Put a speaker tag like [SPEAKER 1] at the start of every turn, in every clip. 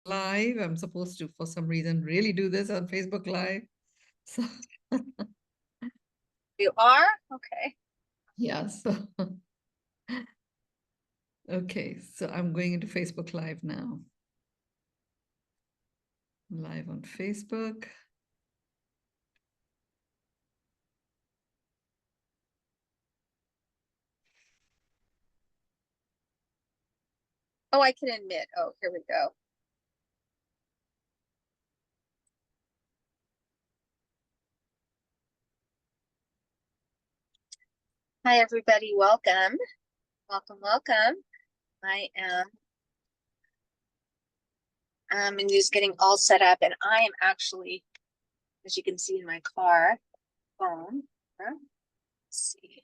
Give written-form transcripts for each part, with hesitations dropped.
[SPEAKER 1] Live. I'm supposed to, for some reason, really do this on Facebook Live. So
[SPEAKER 2] You are? Okay.
[SPEAKER 1] yeah, so okay, so I'm going into Facebook Live now. Live on Facebook.
[SPEAKER 2] Oh, I can admit. Oh, here we go. Hi, everybody. Welcome. Welcome, welcome. I am and just getting all set up, and I am actually, as you can see in my car, phone. Let's see.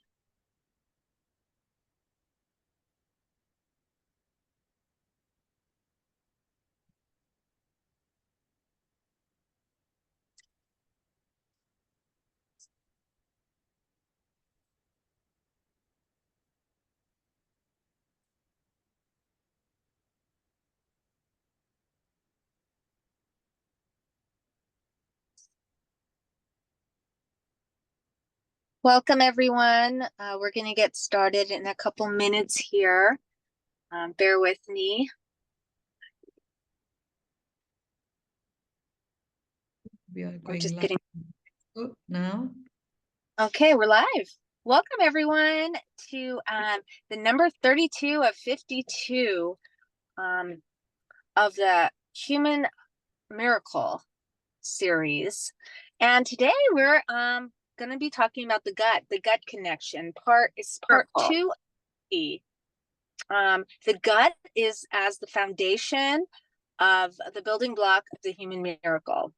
[SPEAKER 2] Welcome, everyone. We're going to get started in a couple minutes here. Bear with me.
[SPEAKER 1] We are
[SPEAKER 2] We're
[SPEAKER 1] going
[SPEAKER 2] just
[SPEAKER 1] live
[SPEAKER 2] getting
[SPEAKER 1] now.
[SPEAKER 2] Okay, we're live. Welcome, everyone, to the number 32 of 52 of the Human Miracle series. And today we're going to be talking about the gut connection. Part 2E. The gut is as the foundation of the building block of the human miracle.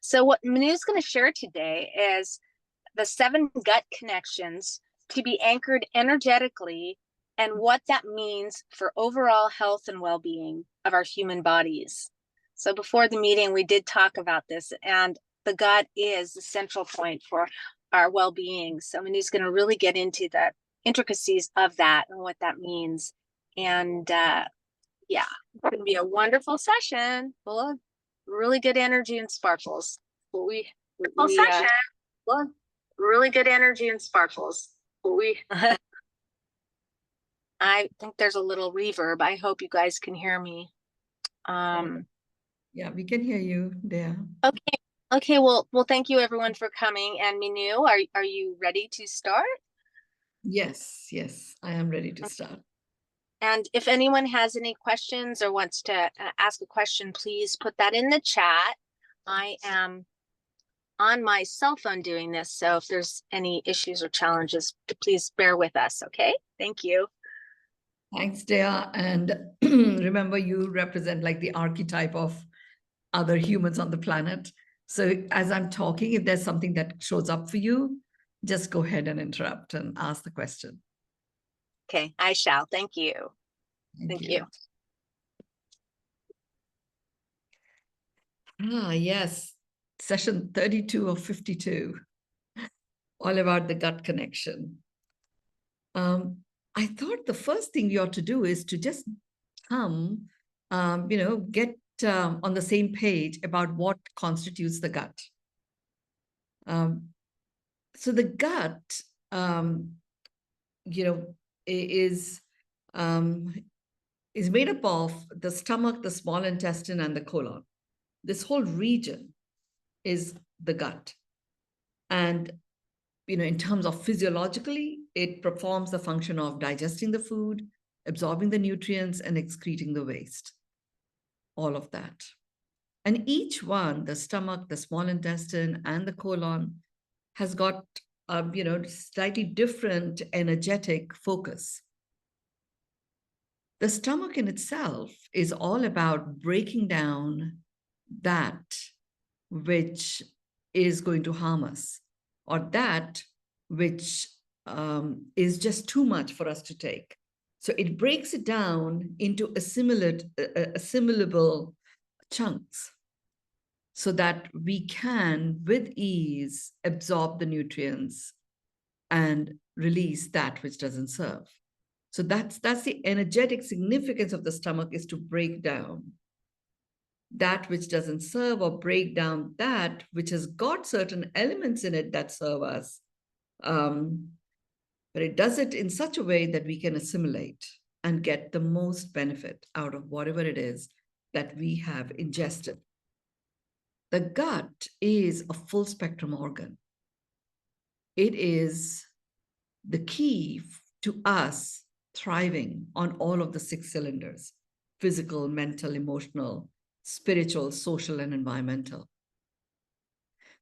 [SPEAKER 2] So what Mynoo is going to share today is the 7 gut connections to be anchored energetically and what that means for overall health and well-being of our human bodies. So before the meeting, we did talk about this, and the gut is the central point for our well-being. So Mynoo's going to really get into the intricacies of that and what that means. And yeah, it's going to be a wonderful session full of really good energy and sparkles. Wonderful session. Really good energy and sparkles. I think there's a little reverb. I hope you guys can hear me.
[SPEAKER 1] Yeah, we can hear you there.
[SPEAKER 2] Okay. Okay, well, thank you everyone for coming. And Mynoo, are you ready to start?
[SPEAKER 1] Yes, I am ready to start.
[SPEAKER 2] And if anyone has any questions or wants to ask a question, please put that in the chat. I am on my cell phone doing this, so if there's any issues or challenges, please bear with us, okay? Thank you.
[SPEAKER 1] Thanks, Dea. And remember, you represent like the archetype of other humans on the planet. So as I'm talking, if there's something that shows up for you, just go ahead and interrupt and ask the question.
[SPEAKER 2] Okay, I shall. Thank you. Thank you.
[SPEAKER 1] Ah, yes. Session 32 of 52, all about the gut connection. I thought the first thing you ought to do is to just come, get on the same page about what constitutes the gut. So the gut, is made up of the stomach, the small intestine, and the colon. This whole region is the gut. And, in terms of physiologically, it performs the function of digesting the food, absorbing the nutrients, and excreting the waste. All of that. And each one, the stomach, the small intestine, and the colon, has got slightly different energetic focus. The stomach in itself is all about breaking down that which is going to harm us, or that which is just too much for us to take. So it breaks it down into assimilable chunks so that we can, with ease, absorb the nutrients and release that which doesn't serve. So that's the energetic significance of the stomach, is to break down. that which doesn't serve, or break down that which has got certain elements in it that serve us. But it does it in such a way that we can assimilate and get the most benefit out of whatever it is that we have ingested. The gut is a full spectrum organ. It is the key to us thriving on all of the 6 cylinders: physical, mental, emotional, spiritual, social, and environmental.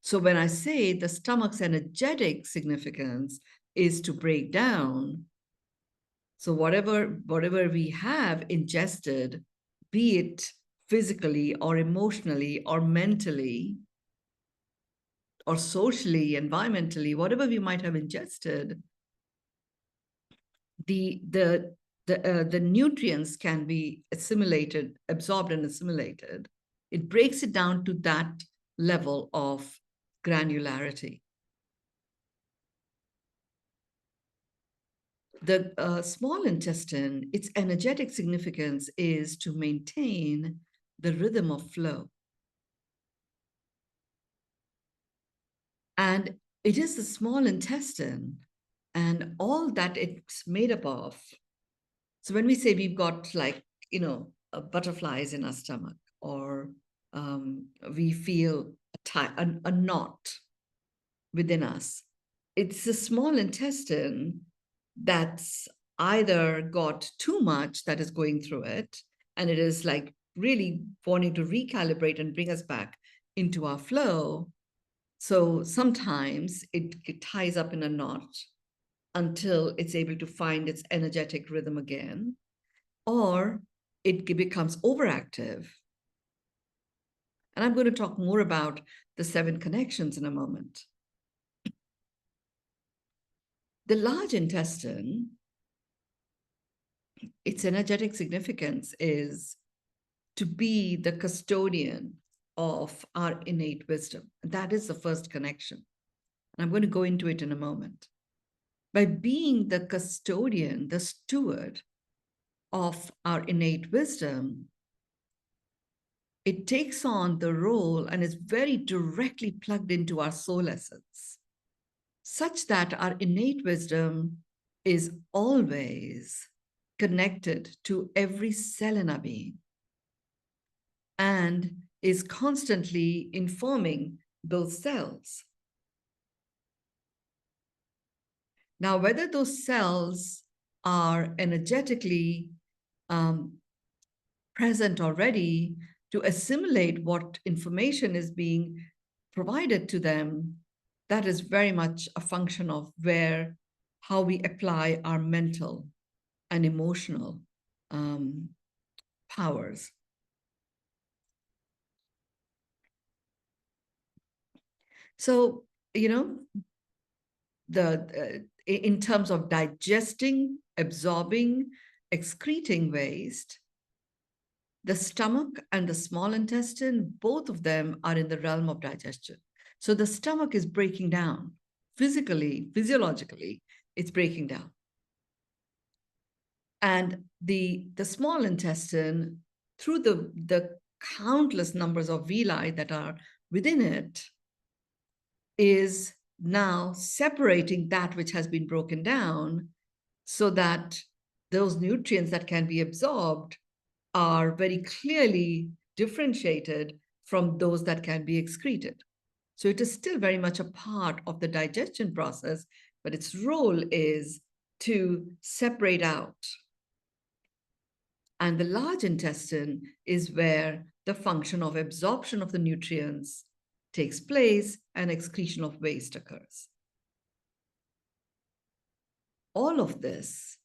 [SPEAKER 1] So when I say the stomach's energetic significance is to break down, so whatever we have ingested, be it physically or emotionally or mentally or socially, environmentally, whatever we might have ingested, the nutrients can be assimilated, absorbed and assimilated. It breaks it down to that level of granularity. The small intestine, its energetic significance is to maintain the rhythm of flow. And it is the small intestine and all that it's made up of. So when we say we've got, like, butterflies in our stomach, or we feel a knot within us, it's the small intestine that's either got too much that is going through it, and it is like really wanting to recalibrate and bring us back into our flow. So sometimes it ties up in a knot until it's able to find its energetic rhythm again, or it becomes overactive. And I'm going to talk more about the 7 connections in a moment. The large intestine, its energetic significance is to be the custodian of our innate wisdom. That is the first connection. And I'm going to go into it in a moment. By being the custodian, the steward of our innate wisdom, it takes on the role and is very directly plugged into our soul essence, such that our innate wisdom is always connected to every cell in our being and is constantly informing those cells. Now, whether those cells are energetically present already to assimilate what information is being provided to them, that is very much a function of how we apply our mental and emotional powers. So, in terms of digesting, absorbing, excreting waste, the stomach and the small intestine, both of them are in the realm of digestion. So the stomach is breaking down physically, physiologically, it's breaking down. And the small intestine, through the countless numbers of villi that are within it, is now separating that which has been broken down so that those nutrients that can be absorbed are very clearly differentiated from those that can be excreted. So it is still very much a part of the digestion process, but its role is to separate out. And the large intestine is where the function of absorption of the nutrients takes place and excretion of waste occurs. All of this,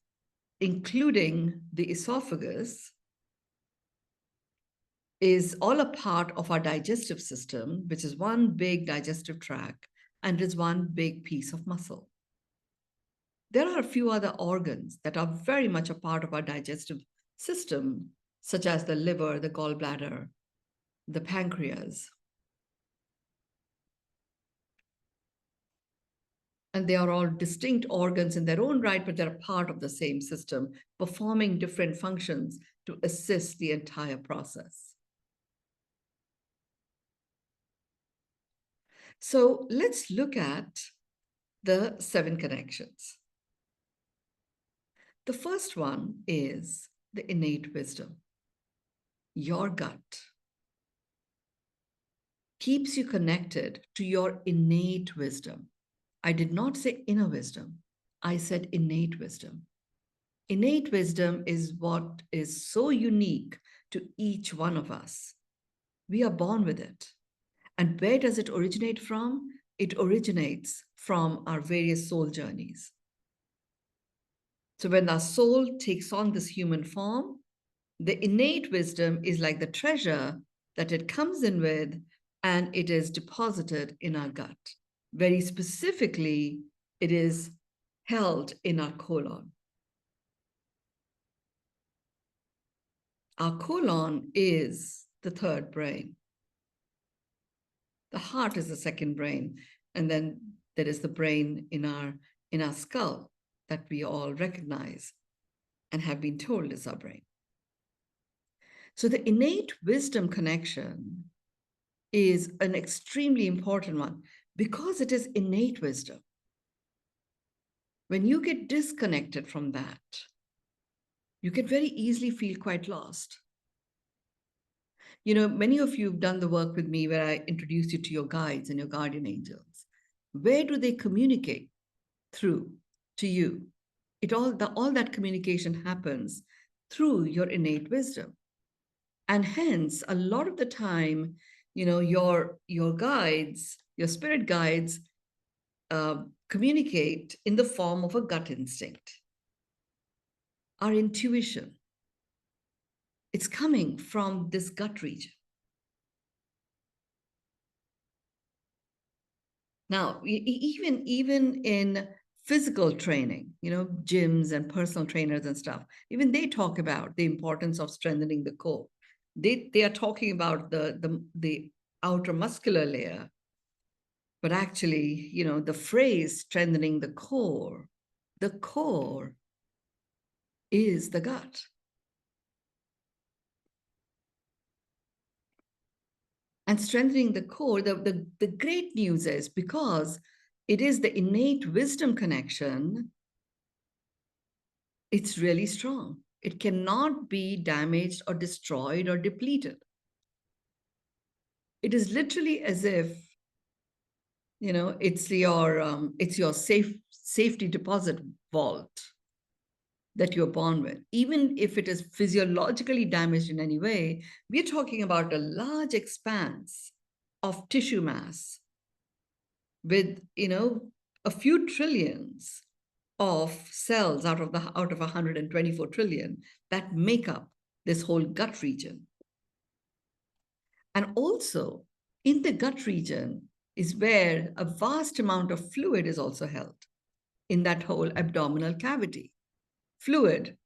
[SPEAKER 1] including the esophagus, is all a part of our digestive system, which is one big digestive tract and is one big piece of muscle. There are a few other organs that are very much a part of our digestive system, such as the liver, the gallbladder, the pancreas. And they are all distinct organs in their own right, but they're a part of the same system, performing different functions to assist the entire process. So let's look at the 7 connections. The first one is the innate wisdom. Your gut keeps you connected to your innate wisdom. I did not say inner wisdom. I said innate wisdom. Innate wisdom is what is so unique to each one of us. We are born with it. And where does it originate from? It originates from our various soul journeys. So when our soul takes on this human form, the innate wisdom is like the treasure that it comes in with, and it is deposited in our gut. Very specifically, it is held in our colon. Our colon is the third brain. The heart is the second brain. And then there is the brain in our skull that we all recognize and have been told is our brain. So the innate wisdom connection is an extremely important one because it is innate wisdom. When you get disconnected from that, you can very easily feel quite lost. Many of you have done the work with me where I introduce you to your guides and your guardian angels. Where do they communicate through to you? All that communication happens through your innate wisdom. And hence, a lot of the time, your guides, your spirit guides, communicate in the form of a gut instinct. Our intuition, it's coming from this gut region. Now, even in physical training, gyms and personal trainers and stuff, even they talk about the importance of strengthening the core. They are talking about the outer muscular layer, but actually, the phrase strengthening the core is the gut. And strengthening the core, the great news is because it is the innate wisdom connection, it's really strong. It cannot be damaged or destroyed or depleted. It is literally as if, it's your safety deposit vault that you're born with. Even if it is physiologically damaged in any way, we're talking about a large expanse of tissue mass with, a few trillions of cells out of 124 trillion that make up this whole gut region. And also in the gut region is where a vast amount of fluid is also held in that whole abdominal cavity. Fluid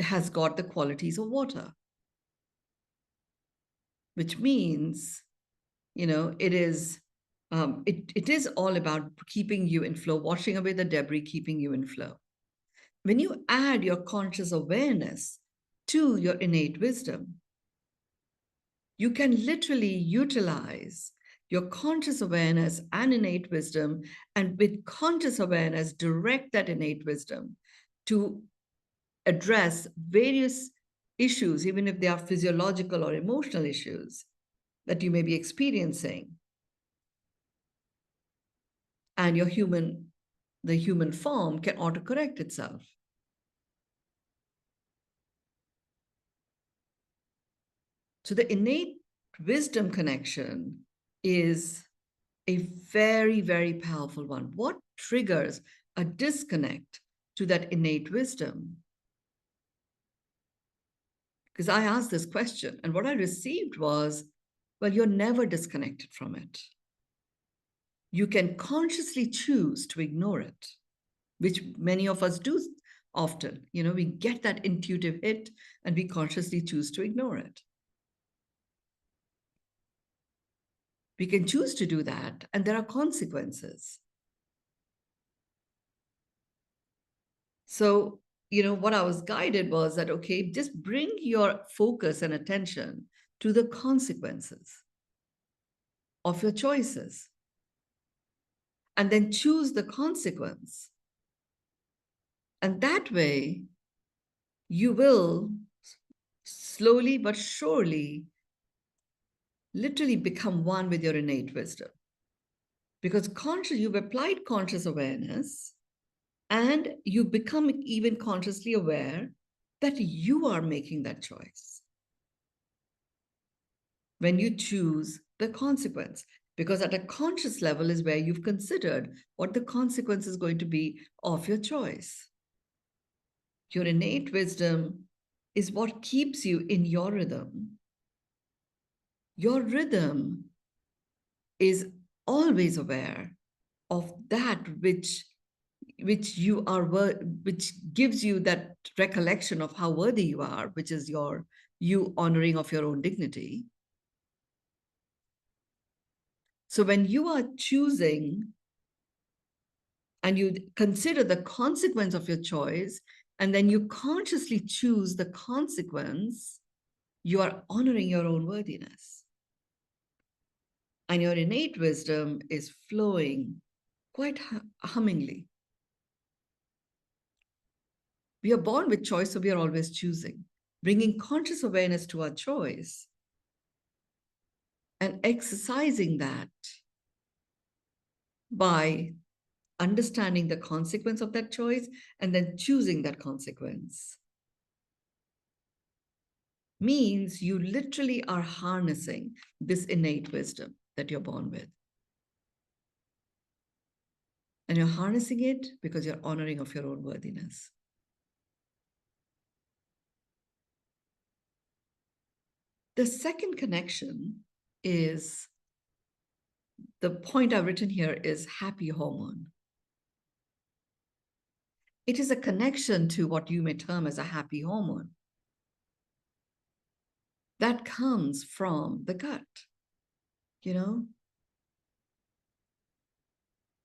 [SPEAKER 1] has got the qualities of water, which means, it is all about keeping you in flow, washing away the debris, keeping you in flow. When you add your conscious awareness to your innate wisdom, you can literally utilize your conscious awareness and innate wisdom, and with conscious awareness, direct that innate wisdom to address various issues, even if they are physiological or emotional issues that you may be experiencing. And the human form can autocorrect itself. So the innate wisdom connection is a very, very powerful one. What triggers a disconnect to that innate wisdom? Because I asked this question, and what I received was, well, you're never disconnected from it. You can consciously choose to ignore it, which many of us do often. We get that intuitive hit and we consciously choose to ignore it. We can choose to do that, and there are consequences. So, what I was guided was that, okay, just bring your focus and attention to the consequences of your choices. and then choose the consequence. And that way, you will slowly but surely literally become one with your innate wisdom. Because you've applied conscious awareness, and you become even consciously aware that you are making that choice when you choose the consequence. Because at a conscious level is where you've considered what the consequence is going to be of your choice. Your innate wisdom is what keeps you in your rhythm. Your rhythm is always aware of that which you are, which gives you that recollection of how worthy you are, which is you honoring of your own dignity. So when you are choosing and you consider the consequence of your choice, and then you consciously choose the consequence, you are honoring your own worthiness. And your innate wisdom is flowing quite hummingly. We are born with choice, so we are always choosing. Bringing conscious awareness to our choice and exercising that by understanding the consequence of that choice and then choosing that consequence means you literally are harnessing this innate wisdom that you're born with. And you're harnessing it because you're honoring of your own worthiness. The second connection is, the point I've written here is happy hormone. It is a connection to what you may term as a happy hormone that comes from the gut. You know,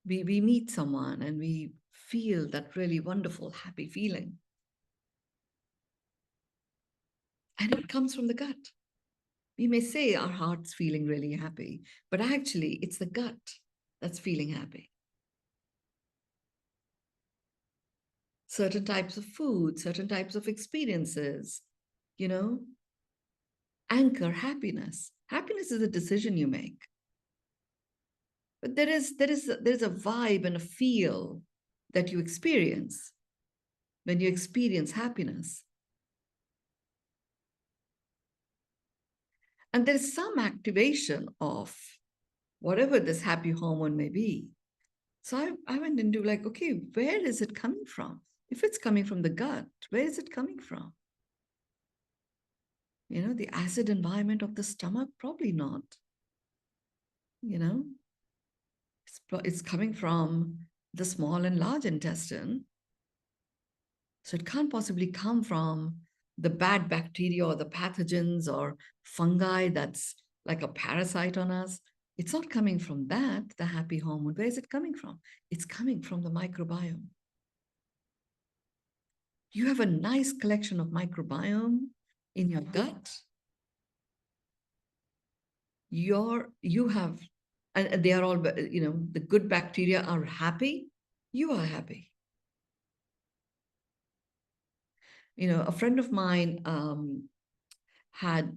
[SPEAKER 1] we meet someone and we feel that really wonderful, happy feeling. And it comes from the gut. We may say our heart's feeling really happy, but actually it's the gut that's feeling happy. Certain types of food, certain types of experiences, you know, anchor happiness. Happiness is a decision you make. But there's a vibe and a feel that you experience when you experience happiness. And there's some activation of whatever this happy hormone may be. So I went into like, okay, where is it coming from? If it's coming from the gut, where is it coming from? You know, the acid environment of the stomach? Probably not. You know, it's coming from the small and large intestine. So it can't possibly come from the bad bacteria or the pathogens or fungi that's like a parasite on us. It's not coming from that, the happy hormone. Where is it coming from? It's coming from the microbiome. You have a nice collection of microbiome in your gut. You have, and they are all, you know, the good bacteria are happy. You are happy. You know, a friend of mine had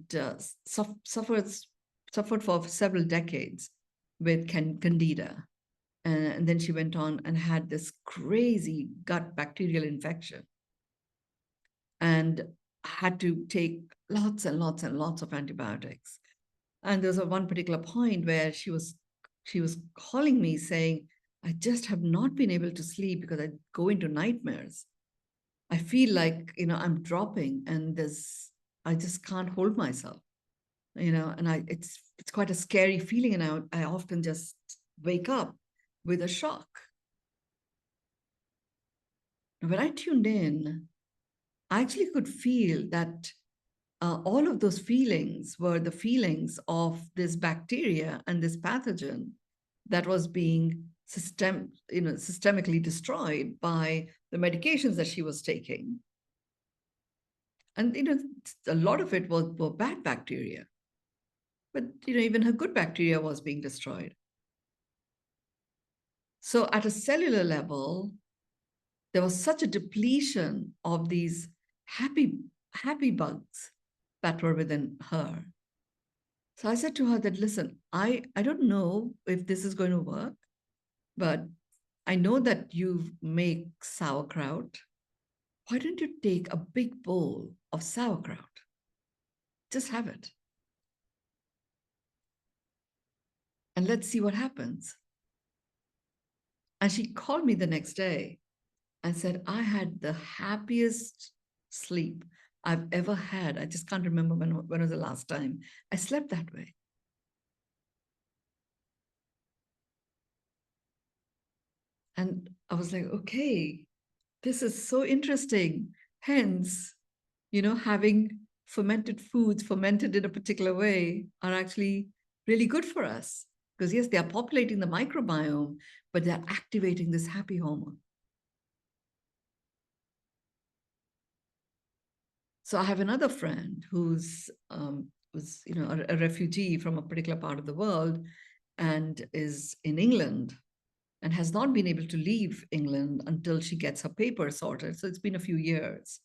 [SPEAKER 1] suffered for several decades with candida. And then she went on and had this crazy gut bacterial infection and had to take lots and lots and lots of antibiotics. And there was one particular point where she was calling me saying, I just have not been able to sleep because I go into nightmares. I feel like, you know, I'm dropping and I just can't hold myself, you know, and it's quite a scary feeling. And I often just wake up with a shock. When I tuned in, I actually could feel that all of those feelings were the feelings of this bacteria and this pathogen that was being systemically destroyed by the medications that she was taking. And, you know, a lot of it were bad bacteria. But, you know, even her good bacteria was being destroyed. So at a cellular level, there was such a depletion of these happy bugs that were within her. So I said to her that, listen, I don't know if this is going to work, but I know that you make sauerkraut. Why don't you take a big bowl of sauerkraut? Just have it. And let's see what happens. And she called me the next day and said, I had the happiest sleep I've ever had. I just can't remember when was the last time I slept that way. And I was like, okay, this is so interesting. Hence, having fermented foods fermented in a particular way are actually really good for us. Because yes, they are populating the microbiome, but they're activating this happy hormone. So I have another friend who's was a refugee from a particular part of the world and is in England and has not been able to leave England until she gets her papers sorted. So it's been a few years.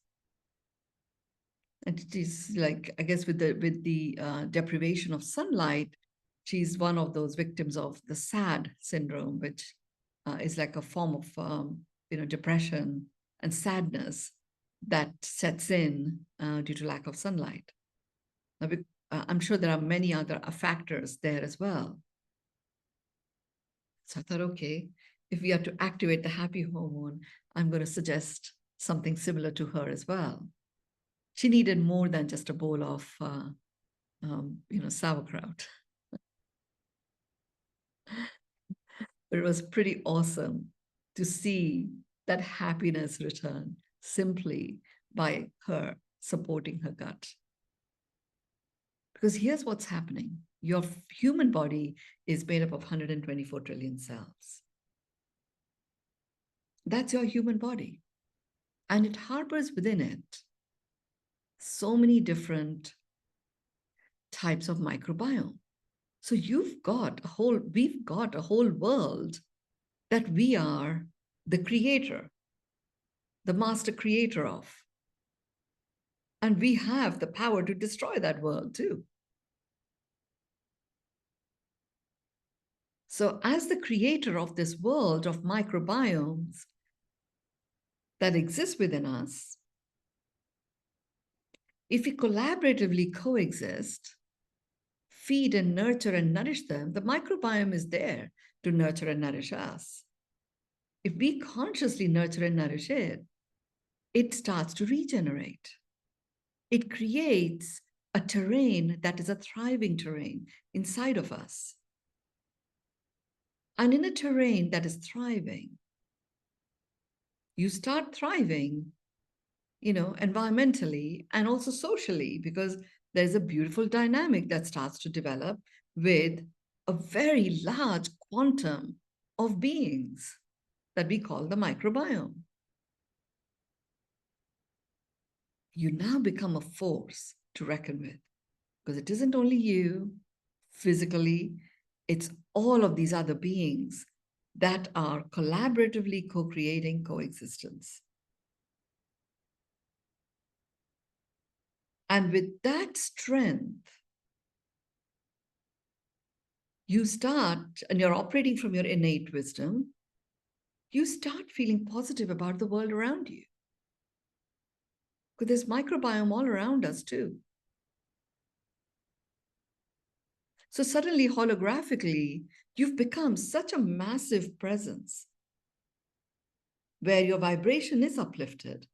[SPEAKER 1] And it is like, I guess with the deprivation of sunlight, she's one of those victims of the SAD syndrome, which is like a form of depression and sadness that sets in due to lack of sunlight. Now, I'm sure there are many other factors there as well. So I thought, okay, if we are to activate the happy hormone, I'm going to suggest something similar to her as well. She needed more than just a bowl of sauerkraut. But it was pretty awesome to see that happiness return simply by her supporting her gut. Because here's what's happening. Your human body is made up of 124 trillion cells. That's your human body. And it harbors within it so many different types of microbiome. So we've got a whole world that we are the creator, the master creator of. And we have the power to destroy that world too. So as the creator of this world of microbiomes that exists within us, if we collaboratively coexist, feed and nurture and nourish them, the microbiome is there to nurture and nourish us. If we consciously nurture and nourish it, it starts to regenerate. It creates a terrain that is a thriving terrain inside of us. And in a terrain that is thriving, you start thriving, environmentally and also socially, because there's a beautiful dynamic that starts to develop with a very large quantum of beings that we call the microbiome. You now become a force to reckon with, because it isn't only you physically, it's all of these other beings that are collaboratively co-creating coexistence. And with that strength, you start, and you're operating from your innate wisdom, you start feeling positive about the world around you. Because there's microbiome all around us too. So suddenly, holographically, you've become such a massive presence where your vibration is uplifted,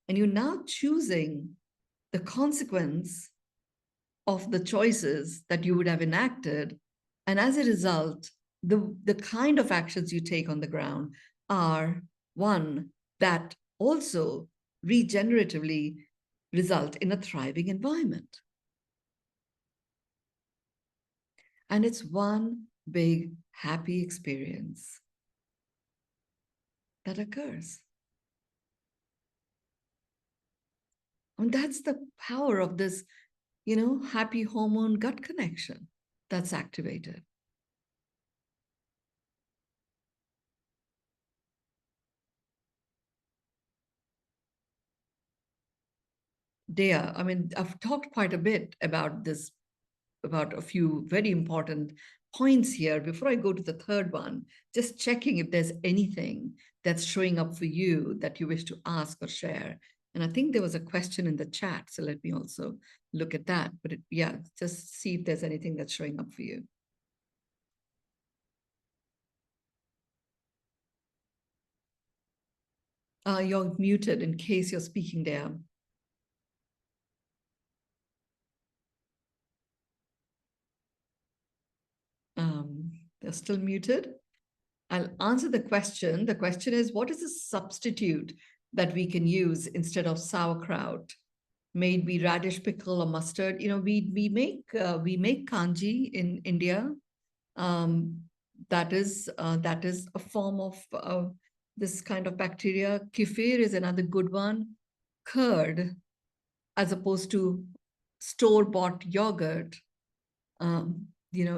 [SPEAKER 1] and you're now choosing the consequence of the choices that you would have enacted. And as a result, the kind of actions you take on the ground are one that also regeneratively result in a thriving environment. And it's one big happy experience that occurs. And that's the power of this, happy hormone gut connection that's activated. Dea, I mean, I've talked quite a bit about this, about a few very important points here. Before I go to the third one, just checking if there's anything that's showing up for you that you wish to ask or share. And I think there was a question in the chat, so let me also look at that. But yeah, just see if there's anything that's showing up for you. You're muted in case you're speaking there. They're still muted. I'll answer the question. The question is, what is a substitute that we can use instead of sauerkraut? May it be radish pickle or mustard. You know, we make kanji in India. That is a form of this kind of bacteria. Kefir is another good one. Curd, as opposed to store-bought yogurt,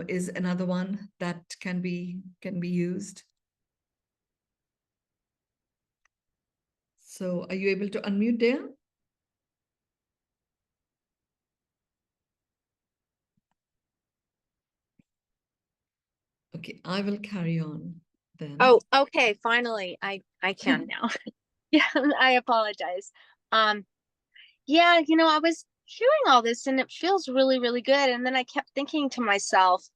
[SPEAKER 1] is another one that can be used. So are you able to unmute there? Okay, I will carry on then.
[SPEAKER 2] Oh, okay. Finally, I can now. Yeah, I apologize. Yeah, I was hearing all this and it feels really, really good. And then I kept thinking to myself,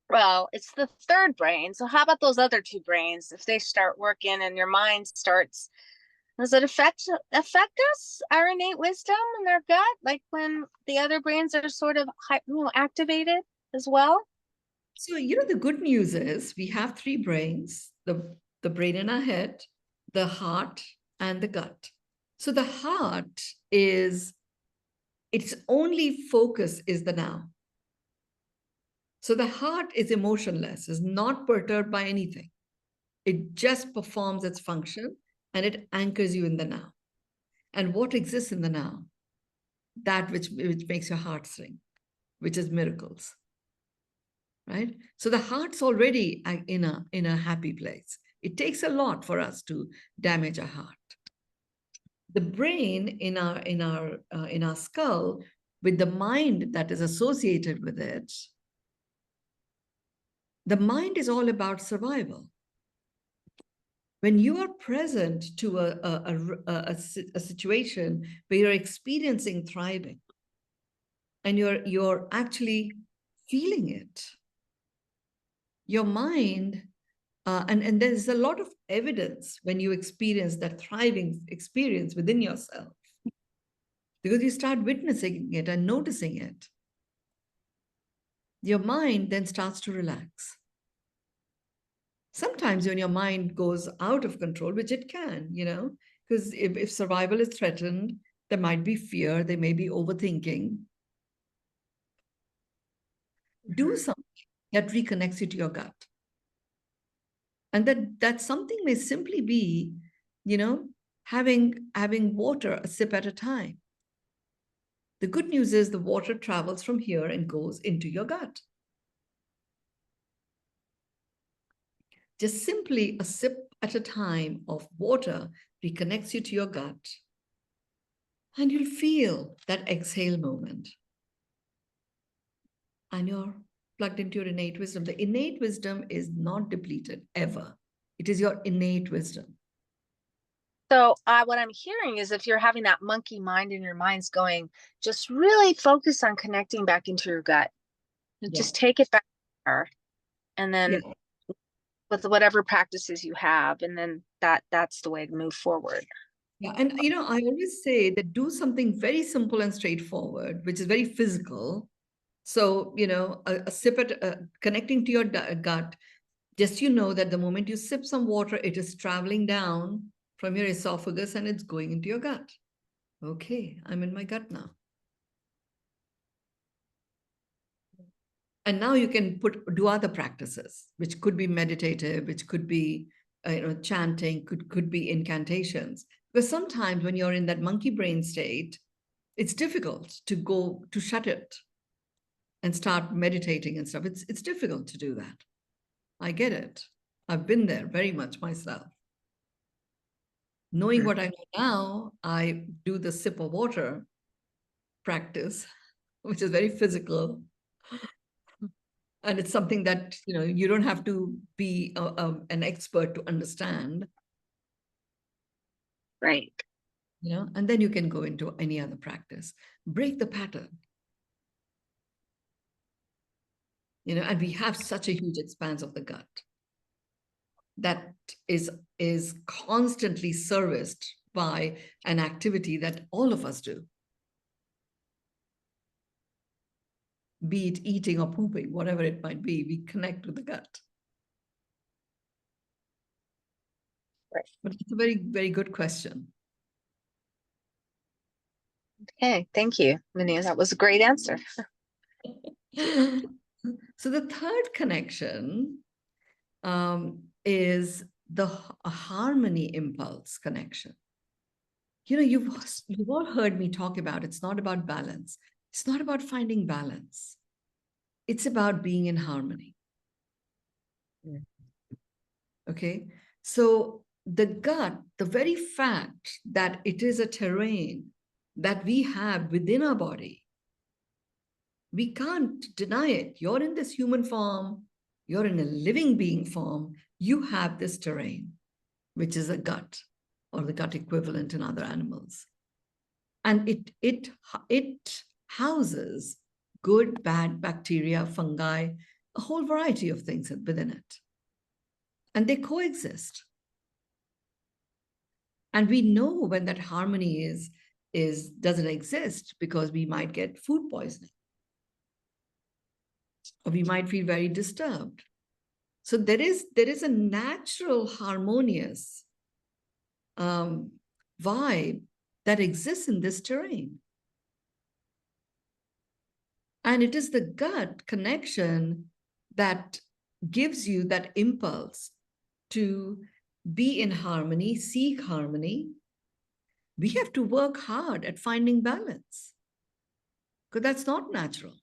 [SPEAKER 2] well, it's the third brain. So how about those other two brains? If they start working and your mind starts, does it affect us, our innate wisdom and our gut, like when the other brains are sort of activated as well?
[SPEAKER 1] So, the good news is we have three brains, the brain in our head, the heart, and the gut. So the heart is, its only focus is the now. So the heart is emotionless, is not perturbed by anything. It just performs its function and it anchors you in the now. And what exists in the now? That which makes your heart sing, which is miracles. Right? So the heart's already in a happy place. It takes a lot for us to damage our heart. The brain in our skull, with the mind that is associated with it, the mind is all about survival. When you are present to a situation where you're experiencing thriving and you're actually feeling it, your mind, and there's a lot of evidence when you experience that thriving experience within yourself, because you start witnessing it and noticing it. Your mind then starts to relax. Sometimes when your mind goes out of control, which it can, because if survival is threatened, there might be fear, there may be overthinking. Do something that reconnects you to your gut. And that something may simply be, having water a sip at a time. The good news is the water travels from here and goes into your gut. Just simply a sip at a time of water reconnects you to your gut. And you'll feel that exhale moment. And you're plugged into your innate wisdom. The innate wisdom is not depleted ever. It is your innate wisdom.
[SPEAKER 2] So what I'm hearing is if you're having that monkey mind and your mind's going, just really focus on connecting back into your gut. Just take it back there, and then with whatever practices you have, and then that's the way to move forward.
[SPEAKER 1] Yeah, and I always say that do something very simple and straightforward, which is very physical. So, a sip at connecting to your gut, just that the moment you sip some water, it is traveling down from your esophagus and it's going into your gut. Okay, I'm in my gut now. And now you can do other practices, which could be meditative, which could be chanting, could be incantations. Because sometimes when you're in that monkey brain state, it's difficult to shut it and start meditating and stuff. It's difficult to do that. I get it. I've been there very much myself. Knowing what I know now, I do the sip of water practice, which is very physical. And it's something that, you don't have to be an expert to understand,
[SPEAKER 2] Right.
[SPEAKER 1] and then you can go into any other practice. Break the pattern, and we have such a huge expanse of the gut that is constantly serviced by an activity that all of us do, be it eating or pooping, whatever it might be. We connect with the gut.
[SPEAKER 2] Right.
[SPEAKER 1] But it's a very, very good question.
[SPEAKER 2] Okay, thank you, Mynoo. That was a great answer.
[SPEAKER 1] So the third connection is the harmony impulse connection. You've all heard me talk about it's not about balance. It's not about finding balance. It's about being in harmony. Okay. So the gut, the very fact that it is a terrain that we have within our body, we can't deny it. You're in this human form, you're in a living being form, you have this terrain, which is a gut or the gut equivalent in other animals. And it houses good, bad bacteria, fungi, a whole variety of things within it. And they coexist. And we know when that harmony doesn't exist, because we might get food poisoning, or we might feel very disturbed. So there is a natural harmonious vibe that exists in this terrain. And it is the gut connection that gives you that impulse to be in harmony, seek harmony. We have to work hard at finding balance, because that's not natural.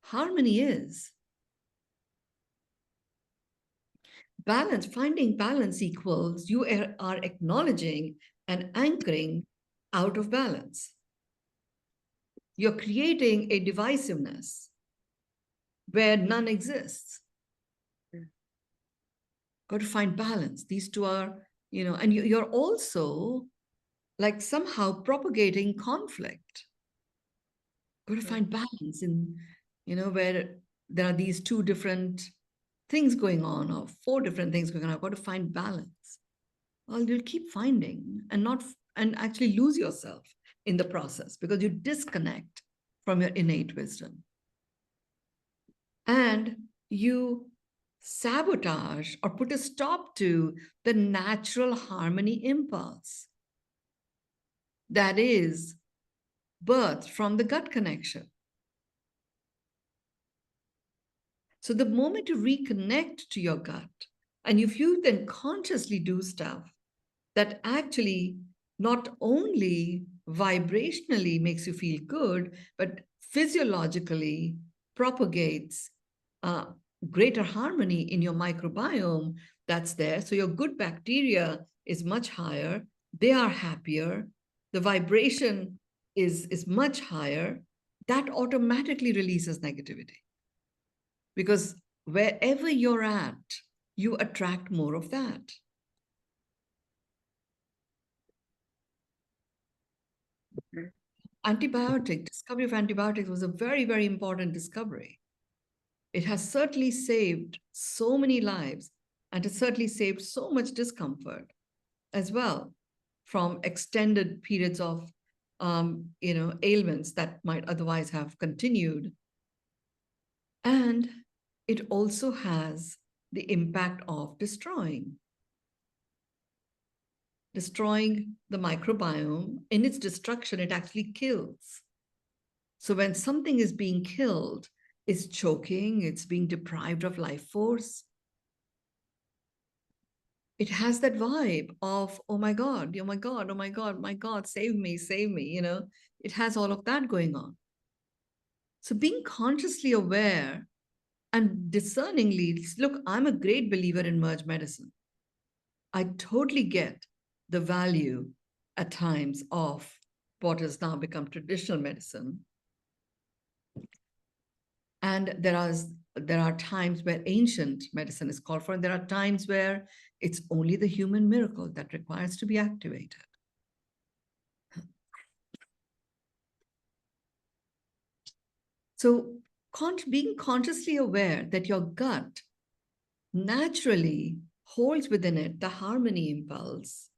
[SPEAKER 1] Harmony is. Balance, finding balance equals you are acknowledging and anchoring out of balance. You're creating a divisiveness where none exists. Got to find balance. These two are, and you're also like somehow propagating conflict. Got to find balance in, where there are these two different things going on, or four different things going on. I've got to find balance. Well, you'll keep finding and actually lose yourself in the process, because you disconnect from your innate wisdom. And you sabotage or put a stop to the natural harmony impulse that is birthed from the gut connection. So the moment you reconnect to your gut, and if you then consciously do stuff that actually not only vibrationally makes you feel good, but physiologically propagates greater harmony in your microbiome that's there. So your good bacteria is much higher. They are happier. The vibration is much higher. That automatically releases negativity. Because wherever you're at, you attract more of that. Discovery of antibiotics was a very, very important discovery. It has certainly saved so many lives, and it certainly saved so much discomfort as well from extended periods of ailments that might otherwise have continued. And it also has the impact of destroying the microbiome. In its destruction, it actually kills. So when something is being killed, it's choking, it's being deprived of life force. It has that vibe of, oh my God, oh my God, oh my God, my God, save me, It has all of that going on. So being consciously aware and discerningly, look, I'm a great believer in merge medicine. I totally get the value at times of what has now become traditional medicine. And there are times where ancient medicine is called for, and there are times where it's only the human miracle that requires to be activated. So being consciously aware that your gut naturally holds within it the harmony impulse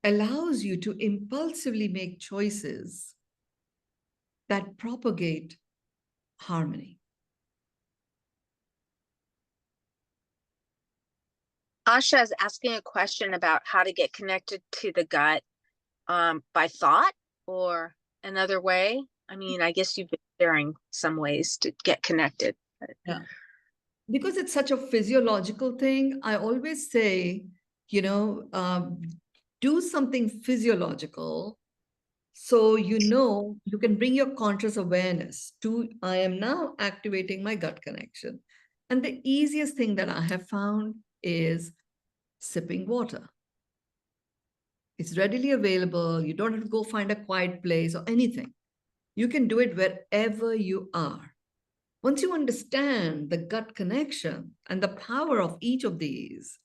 [SPEAKER 1] allows you to impulsively make choices that propagate harmony.
[SPEAKER 2] Asha is asking a question about how to get connected to the gut by thought or another way. I mean, I guess you've been sharing some ways to get connected.
[SPEAKER 1] Yeah. Because it's such a physiological thing, I always say, do something physiological so you can bring your conscious awareness to, I am now activating my gut connection. And the easiest thing that I have found is sipping water. It's readily available. You don't have to go find a quiet place or anything. You can do it wherever you are. Once you understand the gut connection and the power of each of these,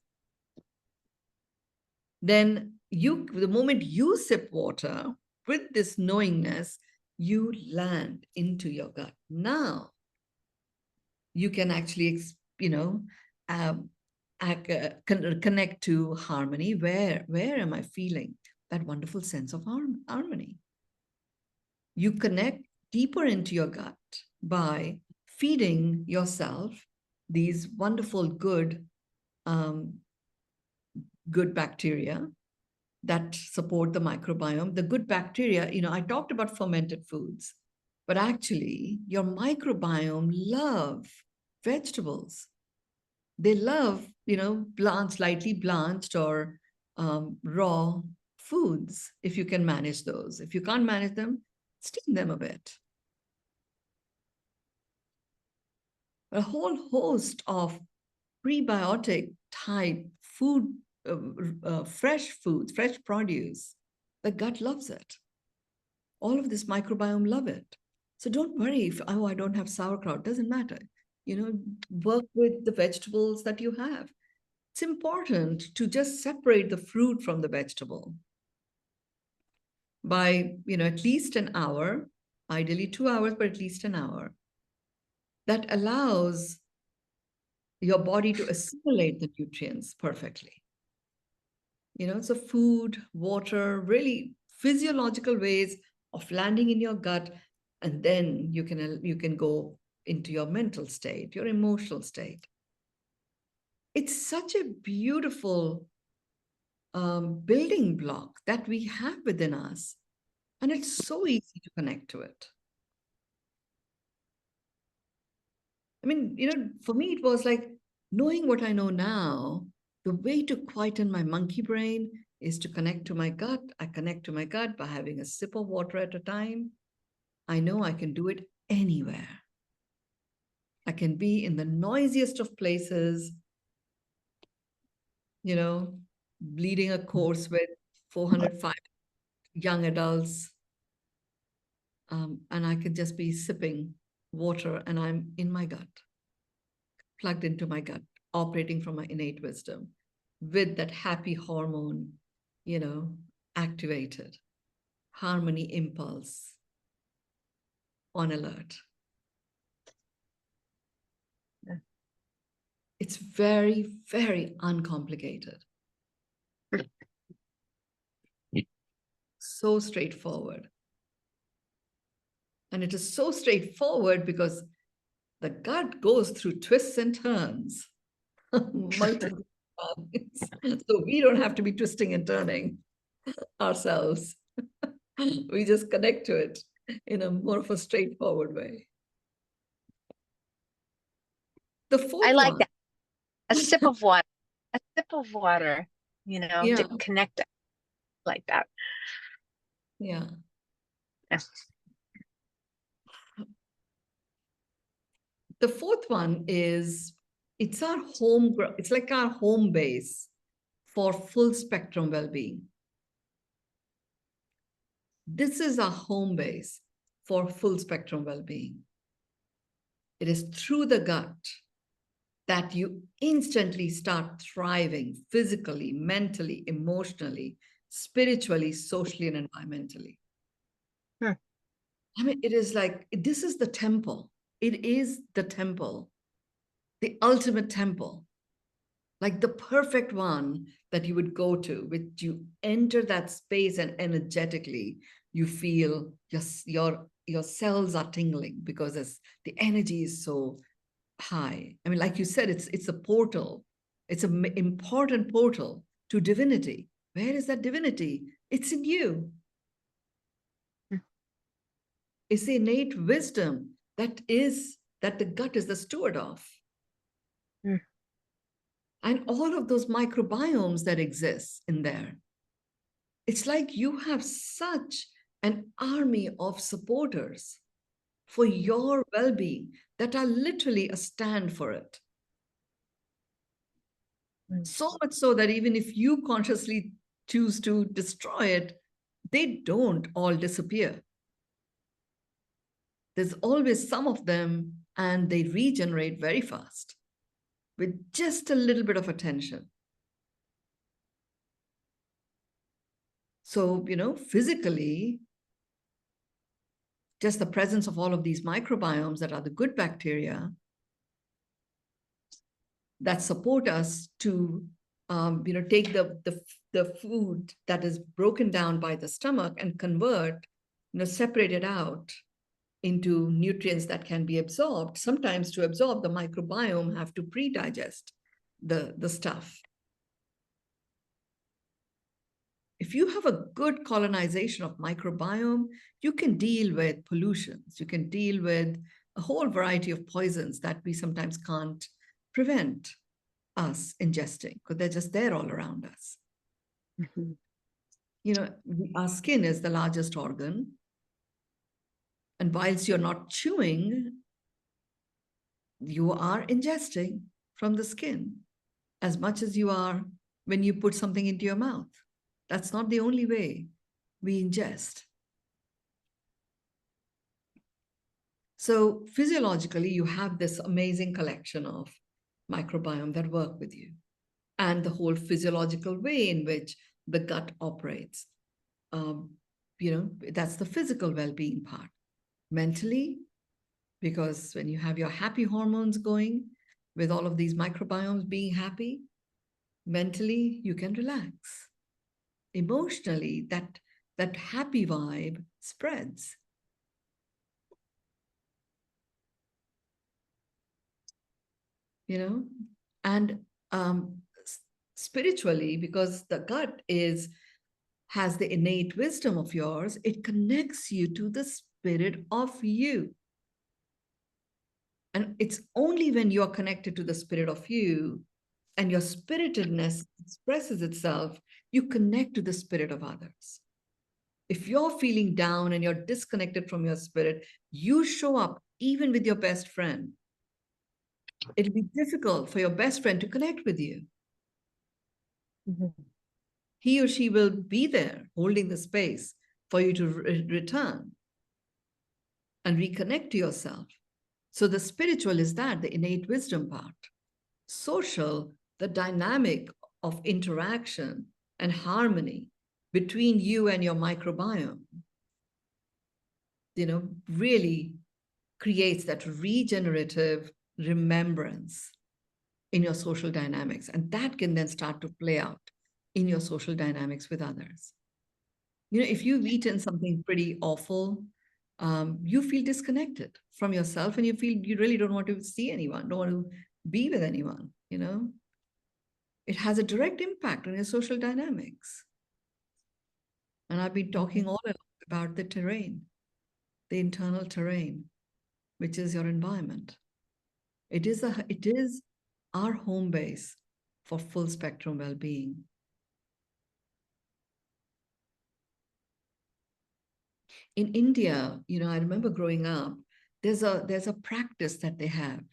[SPEAKER 1] then the moment you sip water with this knowingness, you land into your gut. Now you can actually, connect to harmony. Where am I feeling that wonderful sense of harmony? You connect deeper into your gut by feeding yourself these wonderful good bacteria that support the microbiome. The good bacteria, I talked about fermented foods, but actually your microbiome love vegetables. They love, lightly blanched or raw foods, if you can manage those. If you can't manage them, steam them a bit. A whole host of prebiotic type food, fresh foods, fresh produce. The gut loves it. All of this microbiome love it. So don't worry if, I don't have sauerkraut. Doesn't matter. Work with the vegetables that you have. It's important to just separate the fruit from the vegetable by, at least an hour, ideally 2 hours, but at least an hour. That allows your body to assimilate the nutrients perfectly. So food, water, really physiological ways of landing in your gut, and then you can go into your mental state, your emotional state. It's such a beautiful building block that we have within us, and it's so easy to connect to it. I mean, for me, it was like knowing what I know now. The way to quieten my monkey brain is to connect to my gut. I connect to my gut by having a sip of water at a time. I know I can do it anywhere. I can be in the noisiest of places, leading a course with 405 young adults. And I can just be sipping water and I'm in my gut, plugged into my gut, operating from my innate wisdom with that happy hormone, activated, harmony impulse on alert. It's very, very uncomplicated. So straightforward. And it is so straightforward because the gut goes through twists and turns multiple times. So we don't have to be twisting and turning ourselves. We just connect to it in a more of a straightforward way. The fourth
[SPEAKER 2] I like
[SPEAKER 1] one,
[SPEAKER 2] that. A sip of water. A sip of water, to connect it like that.
[SPEAKER 1] Yeah.
[SPEAKER 2] Yes.
[SPEAKER 1] The fourth one is it's like our home base for full spectrum well-being. This is our home base for full spectrum well-being. It is through the gut that you instantly start thriving physically, mentally, emotionally, spiritually, socially, and environmentally.
[SPEAKER 2] Hmm.
[SPEAKER 1] I mean, it is like, this is the temple. It is the temple, the ultimate temple, like the perfect one that you would go to, which you enter that space and energetically you feel your cells are tingling because the energy is so high. I mean, like you said, it's a portal. It's an important portal to divinity. Where is that divinity? It's in you. It's the innate wisdom that the gut is the steward of.
[SPEAKER 2] Mm.
[SPEAKER 1] And all of those microbiomes that exist in there. It's like you have such an army of supporters for your well-being that are literally a stand for it. So much so that even if you consciously choose to destroy it, they don't all disappear. There's always some of them, and they regenerate very fast with just a little bit of attention. So, physically, just the presence of all of these microbiomes that are the good bacteria that support us to take the food that is broken down by the stomach and convert, separate it out into nutrients that can be absorbed. Sometimes to absorb, the microbiome have to pre-digest the stuff. If you have a good colonization of microbiome, you can deal with pollutions. You can deal with a whole variety of poisons that we sometimes can't prevent us ingesting because they're just there all around us. Our skin is the largest organ. And whilst you're not chewing, you are ingesting from the skin as much as you are when you put something into your mouth. That's not the only way we ingest. So physiologically, you have this amazing collection of microbiome that work with you and the whole physiological way in which the gut operates. That's the physical well-being part. Mentally, because when you have your happy hormones going with all of these microbiomes being happy, mentally, you can relax. Emotionally, that happy vibe spreads. And spiritually, because the gut has the innate wisdom of yours, it connects you to the spirit of you. And it's only when you're connected to the spirit of you and your spiritedness expresses itself, you connect to the spirit of others. If you're feeling down and you're disconnected from your spirit, you show up even with your best friend. It'll be difficult for your best friend to connect with you. He or she will be there holding the space for you to return and reconnect to yourself. So the spiritual is the innate wisdom part. Social, the dynamic of interaction and harmony between you and your microbiome, really creates that regenerative remembrance in your social dynamics. And that can then start to play out in your social dynamics with others. If you've eaten something pretty awful, you feel disconnected from yourself and you feel you really don't want to see anyone, don't want to be with anyone, It has a direct impact on your social dynamics. And I've been talking all along about the terrain, the internal terrain, which is your environment. It is our home base for full spectrum well-being. In India, I remember growing up, there's a practice that they have,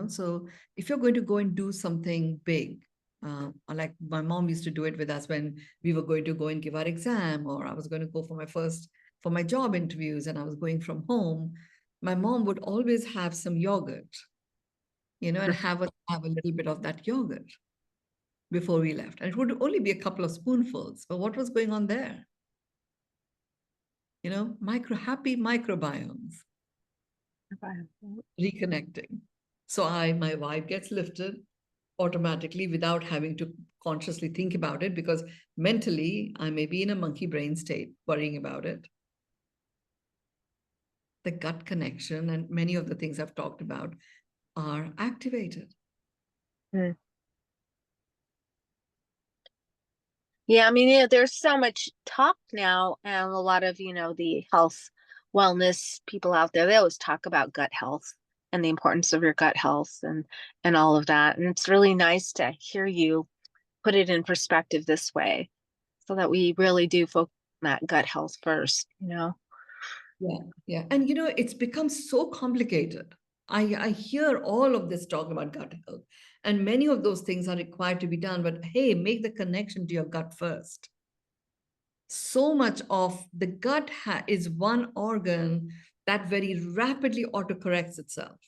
[SPEAKER 1] So if you're going to go and do something big, like my mom used to do it with us when we were going to go and give our exam, or I was going to go for my first for my job interviews and I was going from home, my mom would always have some yogurt, and have a little bit of that yogurt before we left. And it would only be a couple of spoonfuls. But what was going on there? Happy microbiomes reconnecting. So my vibe gets lifted automatically without having to consciously think about it, because mentally I may be in a monkey brain state worrying about it. The gut connection and many of the things I've talked about are activated.
[SPEAKER 2] Mm. Yeah, I mean, there's so much talk now, and a lot of, the health, wellness people out there, they always talk about gut health and the importance of your gut health and all of that. And it's really nice to hear you put it in perspective this way, so that we really do focus on that gut health first.
[SPEAKER 1] Yeah. And it's become so complicated. I hear all of this talk about gut health, and many of those things are required to be done. But hey, make the connection to your gut first. So much of the gut is one organ that very rapidly autocorrects itself.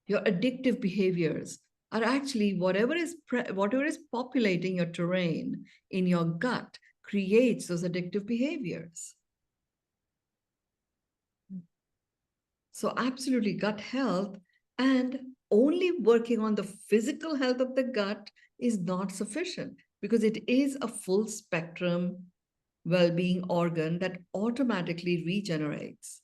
[SPEAKER 1] Your addictive behaviors are actually whatever is populating your terrain in your gut creates those addictive behaviors. So absolutely, gut health, and only working on the physical health of the gut is not sufficient, because it is a full spectrum well-being organ that automatically regenerates.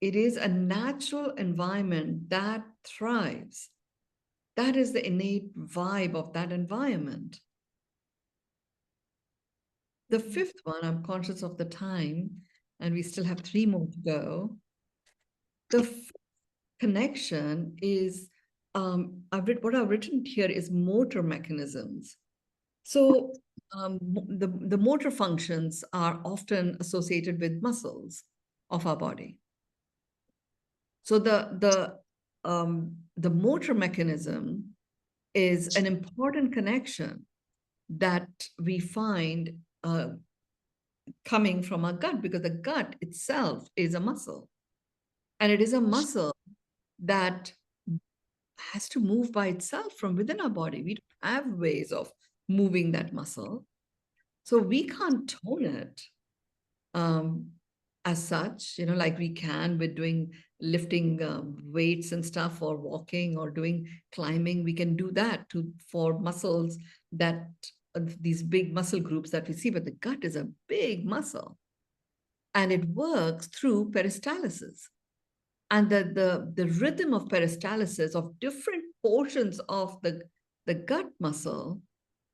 [SPEAKER 1] It is a natural environment that thrives. That is the innate vibe of that environment. The fifth one, I'm conscious of the time, and we still have 3 more to go. The connection is, what I've written here is motor mechanisms. So the motor functions are often associated with muscles of our body. So the motor mechanism is an important connection that we find coming from our gut, because the gut itself is a muscle, and it is a muscle that has to move by itself from within our body. We don't have ways of moving that muscle, so we can't tone it as such, like we can with doing lifting weights and stuff, or walking or doing climbing. We can do that for muscles that these big muscle groups that we see, but the gut is a big muscle, and it works through peristalsis. And the rhythm of peristalsis of different portions of the gut muscle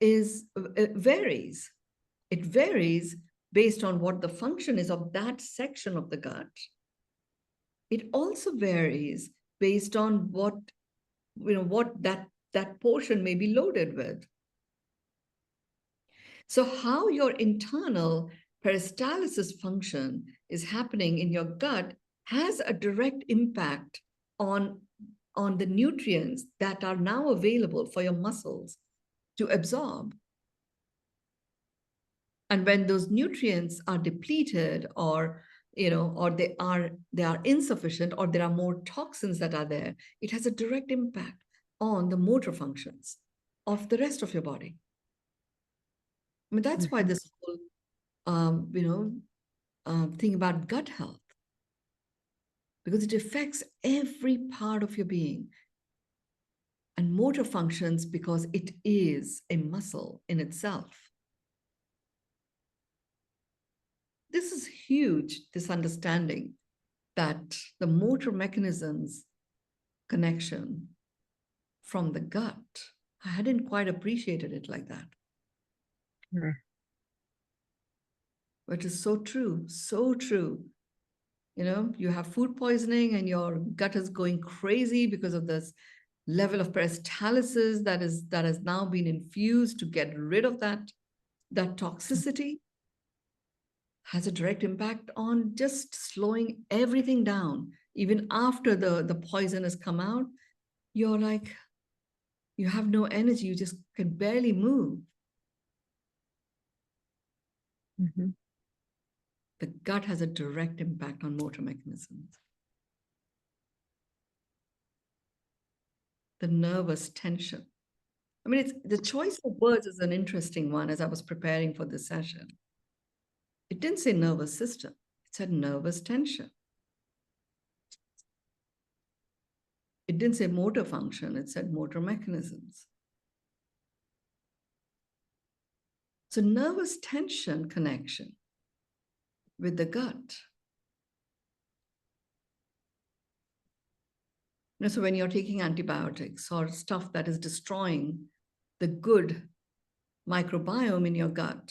[SPEAKER 1] varies. It varies based on what the function is of that section of the gut. It also varies based on what that portion may be loaded with. So how your internal peristalsis function is happening in your gut has a direct impact on the nutrients that are now available for your muscles to absorb. And when those nutrients are depleted, or they are insufficient, or there are more toxins that are there, it has a direct impact on the motor functions of the rest of your body. I mean, that's why this whole thing about gut health, because it affects every part of your being. And motor functions because it is a muscle in itself. This is huge, this understanding that the motor mechanisms connection from the gut. I hadn't quite appreciated it like that. Which is so true, so true. You have food poisoning and your gut is going crazy because of this level of peristalsis that has now been infused to get rid of that toxicity. Has a direct impact on just slowing everything down. Even after the poison has come out, you're like, you have no energy, you just can barely move. The gut has a direct impact on motor mechanisms. The nervous tension. I mean, the choice of words is an interesting one as I was preparing for this session. It didn't say nervous system, it said nervous tension. It didn't say motor function, it said motor mechanisms. So nervous tension connection with the gut. So when you're taking antibiotics or stuff that is destroying the good microbiome in your gut,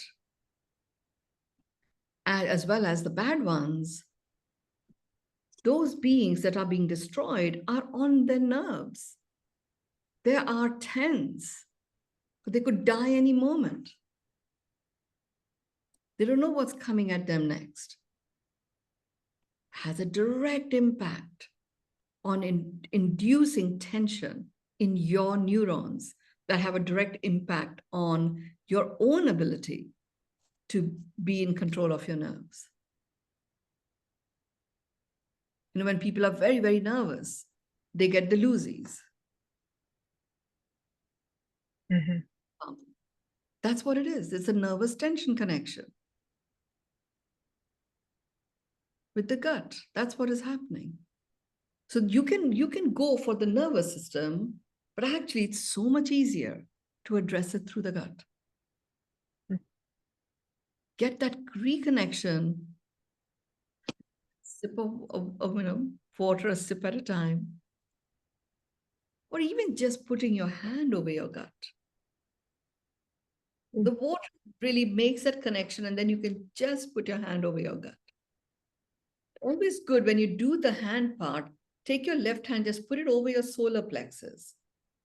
[SPEAKER 1] as well as the bad ones, those beings that are being destroyed are on their nerves. There are tens, but they could die any moment. They don't know what's coming at them next. Has a direct impact on inducing tension in your neurons that have a direct impact on your own ability to be in control of your nerves. When people are very, very nervous, they get the loosies.
[SPEAKER 2] Mm-hmm.
[SPEAKER 1] That's what it is. It's a nervous tension connection with the gut. That's what is happening. So you can go for the nervous system, but actually it's so much easier to address it through the gut. Get that reconnection, sip of water, a sip at a time, or even just putting your hand over your gut. The water really makes that connection, and then you can just put your hand over your gut. Always good when you do the hand part, take your left hand, just put it over your solar plexus,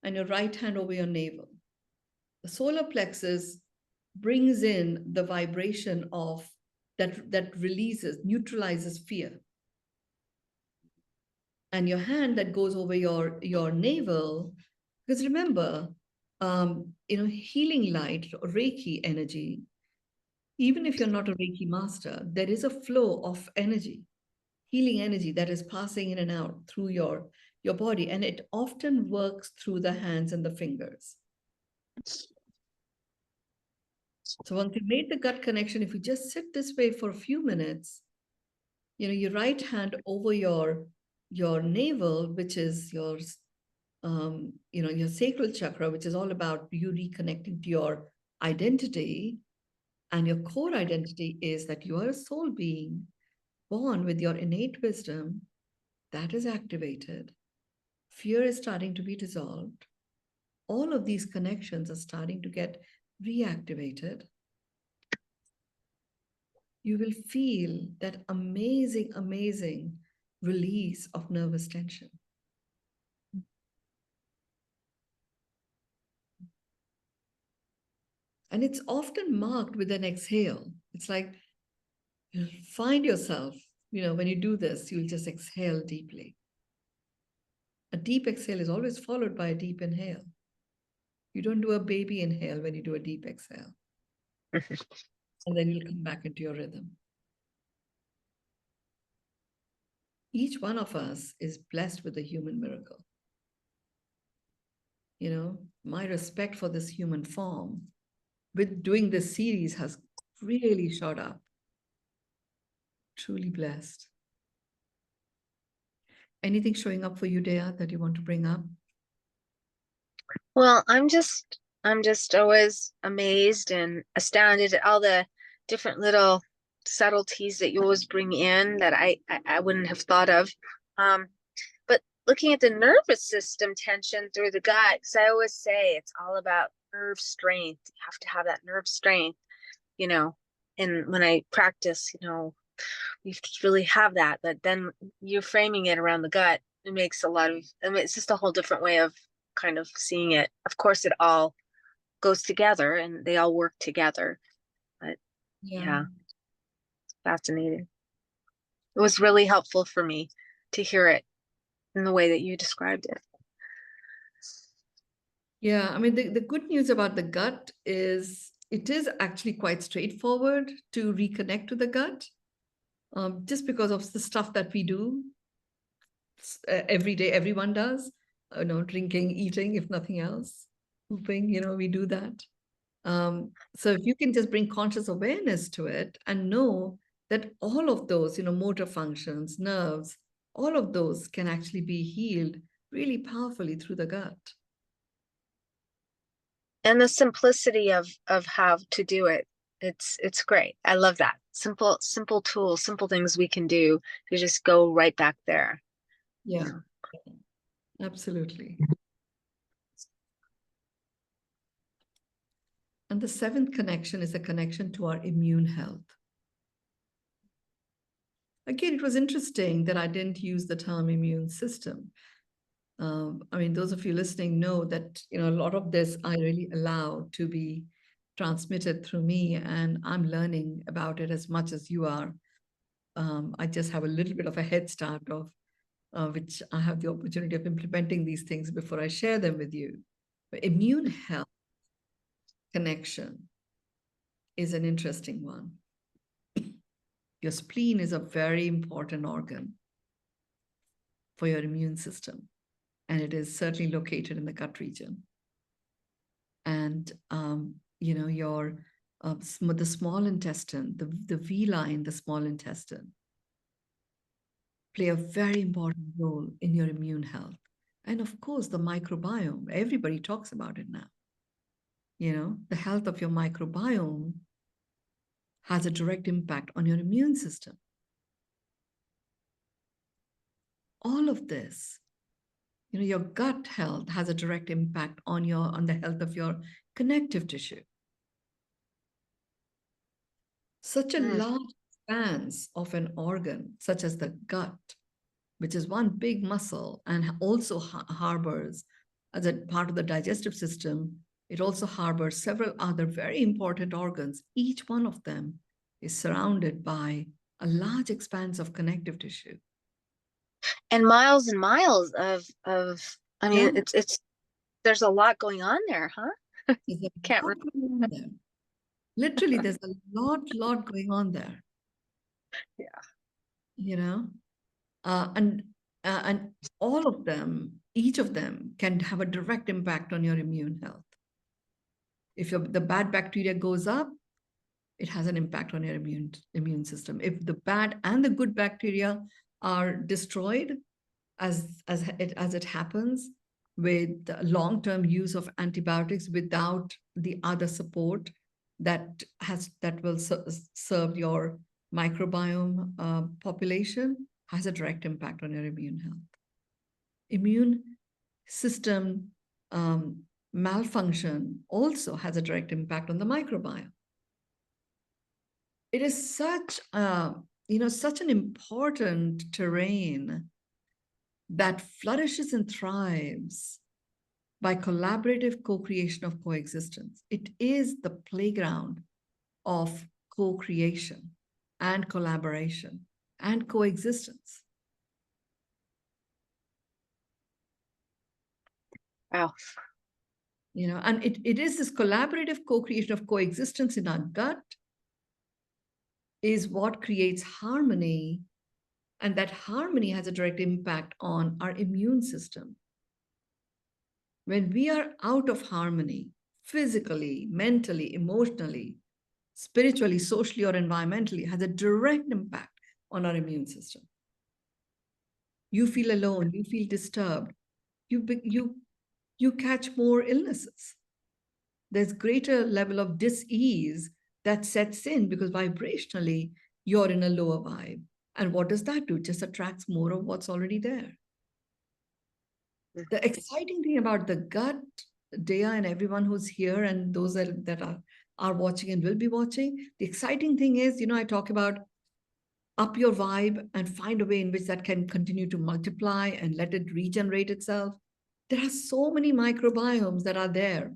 [SPEAKER 1] and your right hand over your navel. The solar plexus brings in the vibration of that releases, neutralizes fear. And your hand that goes over your navel, because remember, healing light or Reiki energy, even if you're not a Reiki master, there is a flow of energy, healing energy that is passing in and out through your body. And it often works through the hands and the fingers. So once you made the gut connection, if you just sit this way for a few minutes, your right hand over your navel, which is your sacral chakra, which is all about you reconnecting to your identity. And your core identity is that you are a soul being born with your innate wisdom that is activated. Fear is starting to be dissolved. All of these connections are starting to get reactivated. You will feel that amazing, amazing release of nervous tension. And it's often marked with an exhale. It's like you'll find yourself, when you do this, you'll just exhale deeply. A deep exhale is always followed by a deep inhale. You don't do a baby inhale when you do a deep exhale. And then you'll come back into your rhythm. Each one of us is blessed with a human miracle. My respect for this human form with doing this series has really shot up. Truly blessed. Anything showing up for you, Dea, that you want to bring up?
[SPEAKER 2] Well, I'm just always amazed and astounded at all the different little subtleties that you always bring in that I wouldn't have thought of. But looking at the nervous system tension through the gut, because I always say it's all about nerve strength. You have to have that nerve strength, and when I practice, you have to really have that. But then you're framing it around the gut. It makes it's just a whole different way of kind of seeing it. Of course, it all goes together and they all work together. But yeah, fascinating. It was really helpful for me to hear it in the way that you described it.
[SPEAKER 1] Yeah, I mean, the good news about the gut is it is actually quite straightforward to reconnect to the gut. just because of the stuff that we do every day. Everyone does, drinking, eating, if nothing else, pooping, we do that. So if you can just bring conscious awareness to it and know that all of those, motor functions, nerves, all of those can actually be healed really powerfully through the gut.
[SPEAKER 2] And the simplicity of how to do it. It's great. I love that. Simple tools, simple things we can do to just go right back there.
[SPEAKER 1] Yeah, absolutely. And the seventh connection is a connection to our immune health. Again, it was interesting that I didn't use the term immune system. I mean, those of you listening know that, a lot of this I really allow to be transmitted through me, and I'm learning about it as much as you are. I just have a little bit of a head start of which I have the opportunity of implementing these things before I share them with you. But immune health connection is an interesting one. Your spleen is a very important organ for your immune system, and it is certainly located in the gut region. And your the small intestine, the villi in the small intestine, play a very important role in your immune health. And of course, the microbiome, everybody talks about it now. The health of your microbiome has a direct impact on your immune system. All of this, your gut health has a direct impact on the health of your connective tissue. Such a large expanse of an organ, such as the gut, which is one big muscle and also harbors, as a part of the digestive system, it also harbors several other very important organs. Each one of them is surrounded by a large expanse of connective tissue.
[SPEAKER 2] And miles I mean,
[SPEAKER 1] Yeah.
[SPEAKER 2] it's there's a lot going on there, huh?
[SPEAKER 1] Can't remember. Literally, there's a lot going on there.
[SPEAKER 2] Yeah.
[SPEAKER 1] And all of them, each of them can have a direct impact on your immune health. If the bad bacteria goes up, it has an impact on your immune system. If the bad and the good bacteria are destroyed, as it happens with long-term use of antibiotics without the other support that will serve your microbiome population, has a direct impact on your immune health. Immune system malfunction also has a direct impact on the microbiome. It is such an important terrain that flourishes and thrives by collaborative co-creation of coexistence. It is the playground of co-creation and collaboration and coexistence.
[SPEAKER 2] Wow.
[SPEAKER 1] And it is this collaborative co-creation of coexistence in our gut is what creates harmony, and that harmony has a direct impact on our immune system. When we are out of harmony, physically, mentally, emotionally, spiritually, socially, or environmentally, has a direct impact on our immune system. You feel alone, you feel disturbed, you catch more illnesses. There's greater level of dis-ease that sets in because vibrationally, you're in a lower vibe. And what does that do? It just attracts more of what's already there. The exciting thing about the gut, Dea, and everyone who's here and those that are watching and will be watching, the exciting thing is, I talk about up your vibe and find a way in which that can continue to multiply and let it regenerate itself. There are so many microbiomes that are there,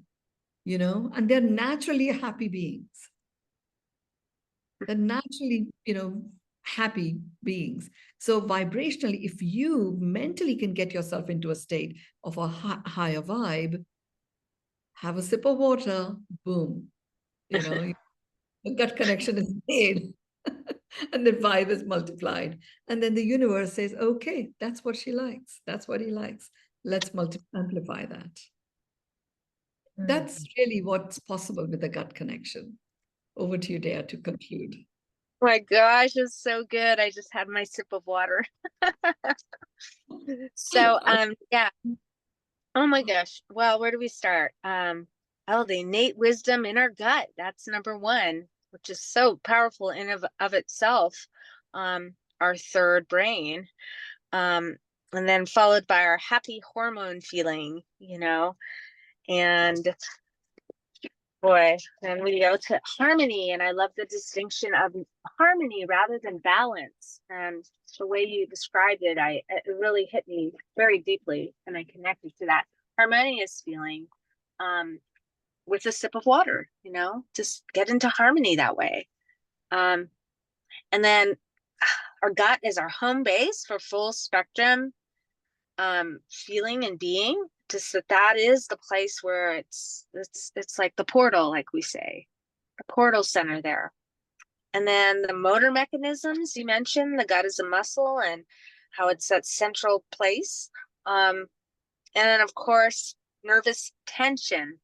[SPEAKER 1] and they're naturally happy beings. They're naturally, happy beings. So vibrationally, if you mentally can get yourself into a state of a higher vibe, have a sip of water, boom, the gut connection is made. And then 5 is multiplied. And then the universe says, okay, that's what she likes. That's what he likes. Let's amplify that. That's really what's possible with the gut connection. Over to you, Dea, to conclude.
[SPEAKER 2] Oh my gosh, it's so good. I just had my sip of water. So, yeah. Oh my gosh. Well, where do we start? Oh, the innate wisdom in our gut. That's number one, which is so powerful in of itself. Our third brain. And then followed by our happy hormone feeling, and boy, then we go to harmony. And I love the distinction of harmony rather than balance. And the way you described it, it really hit me very deeply, and I connected to that harmonious feeling with a sip of water, just get into harmony that way. And then our gut is our home base for full spectrum feeling and being. Just that is the place where it's like the portal, like we say, the portal center there. And then the motor mechanisms you mentioned, the gut is a muscle and how it's that central place. And then of course, nervous tension.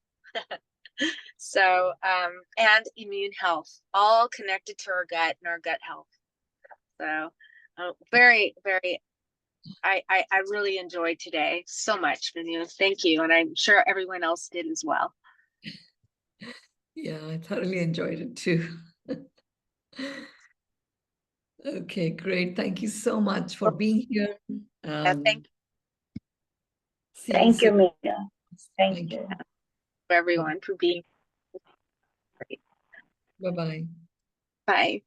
[SPEAKER 2] So, and immune health, all connected to our gut and our gut health. So, very, very, I really enjoyed today so much, Mynoo. Thank you. And I'm sure everyone else did as well.
[SPEAKER 1] Yeah, I thoroughly enjoyed it too. Okay, great. Thank you so much for being here.
[SPEAKER 2] Thank
[SPEAKER 1] you,
[SPEAKER 2] Mynoo.
[SPEAKER 1] Thank you,
[SPEAKER 2] everyone for being great.
[SPEAKER 1] Bye-bye.
[SPEAKER 2] Bye.